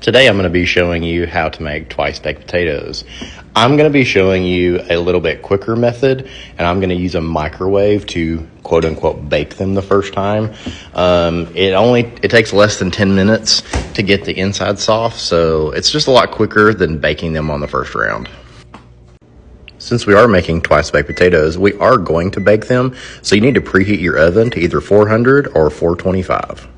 Today I'm going to be showing you how to make twice baked potatoes. I'm going to be showing you a little bit quicker method, and I'm going to use a microwave to quote unquote bake them the first time. It takes less than 10 minutes to get the inside soft, so it's just a lot quicker than baking them on the first round. Since we are making twice baked potatoes, we are going to bake them, so you need to preheat your oven to either 400 or 425.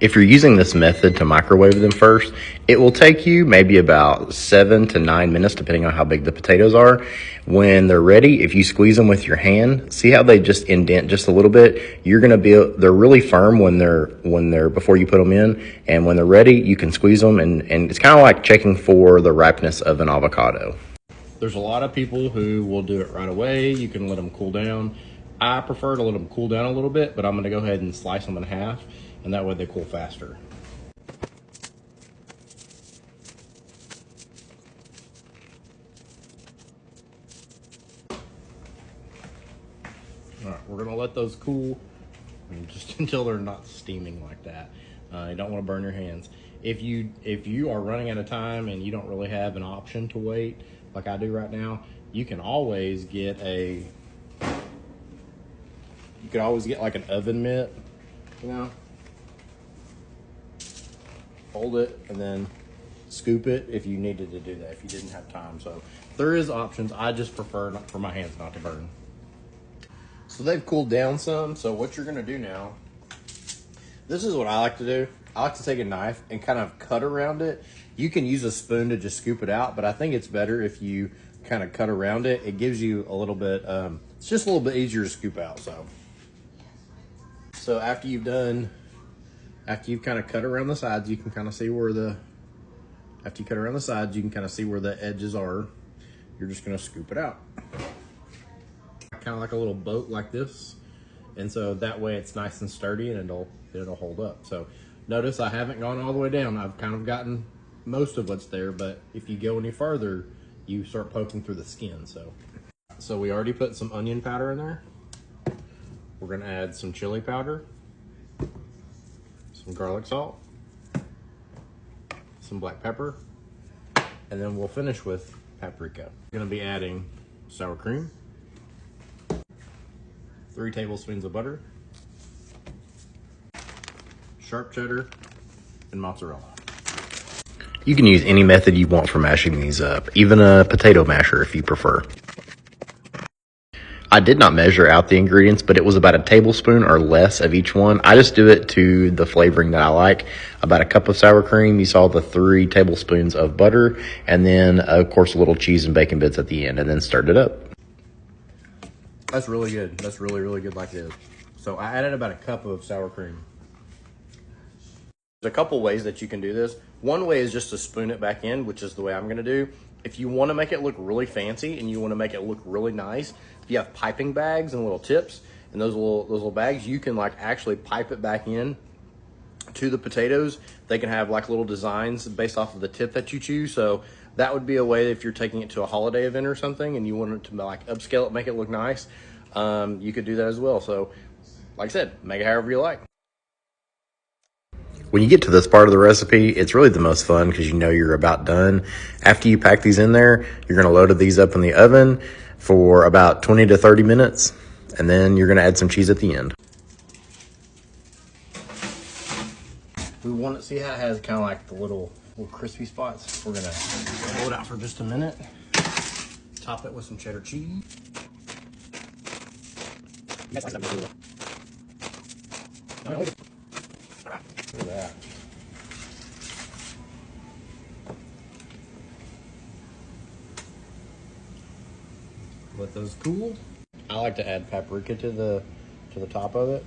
If you're using this method to microwave them first, it will take you maybe about 7 to 9 minutes, depending on how big the potatoes are. When they're ready, if you squeeze them with your hand, see how they just indent just a little bit? They're really firm when they're before you put them in, and when they're ready, you can squeeze them, and it's kind of like checking for the ripeness of an avocado. There's a lot of people who will do it right away. You can let them cool down. I prefer to let them cool down a little bit, but I'm going to go ahead and slice them in half, and that way they cool faster. All right, we're going to let those cool just until they're not steaming like that. You don't want to burn your hands. If you are running out of time and you don't really have an option to wait like I do right now, you can always get like an oven mitt, hold it and then scoop it if you needed to do that, if you didn't have time. So there is options. I just prefer for my hands not to burn. So they've cooled down some. So what you're gonna do now, this is what I like to do. I like to take a knife and kind of cut around it. You can use a spoon to just scoop it out, but I think it's better if you kind of cut around it. It gives you a little bit, it's just a little bit easier to scoop out. So after you've kind of cut around the sides, you can kind of see where the edges are. You're just gonna scoop it out. Kind of like a little boat like this. And so that way it's nice and sturdy and it'll hold up. So notice I haven't gone all the way down. I've kind of gotten most of what's there, but if you go any further, you start poking through the skin. So we already put some onion powder in there. We're gonna add some chili powder, some garlic salt, some black pepper, and then we'll finish with paprika. We're gonna be adding sour cream, 3 tablespoons of butter, sharp cheddar, and mozzarella. You can use any method you want for mashing these up, even a potato masher if you prefer. I did not measure out the ingredients, but it was about a tablespoon or less of each one. I just do it to the flavoring that I like. About a cup of sour cream, you saw the 3 tablespoons of butter, and then of course a little cheese and bacon bits at the end, and then stirred it up. That's really good. That's really, really good like it is. So I added about a cup of sour cream. There's a couple ways that you can do this. One way is just to spoon it back in, which is the way I'm gonna do. If you wanna make it look really fancy and you wanna make it look really nice, if you have piping bags and little tips and those little bags, you can like actually pipe it back in to the potatoes. They can have like little designs based off of the tip that you choose. So that would be a way if you're taking it to a holiday event or something and you want it to like upscale it, make it look nice, you could do that as well. So like I said, make it however you like. When you get to this part of the recipe, it's really the most fun because you know you're about done. After you pack these in there, you're gonna load these up in the oven for about 20 to 30 minutes, and then you're gonna add some cheese at the end. We want to see how it has kind of like the little crispy spots. We're gonna roll it out for just a minute. Top it with some cheddar cheese. Look at that. Let those cool. I like to add paprika to the top of it.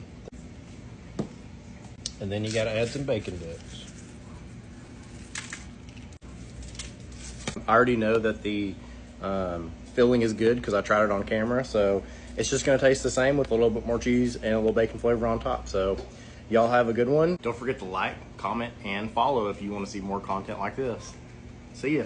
And then you gotta add some bacon bits. I already know that the filling is good because I tried it on camera, so it's just gonna taste the same with a little bit more cheese and a little bacon flavor on top. So y'all have a good one. Don't forget to like, comment, and follow if you want to see more content like this. See ya.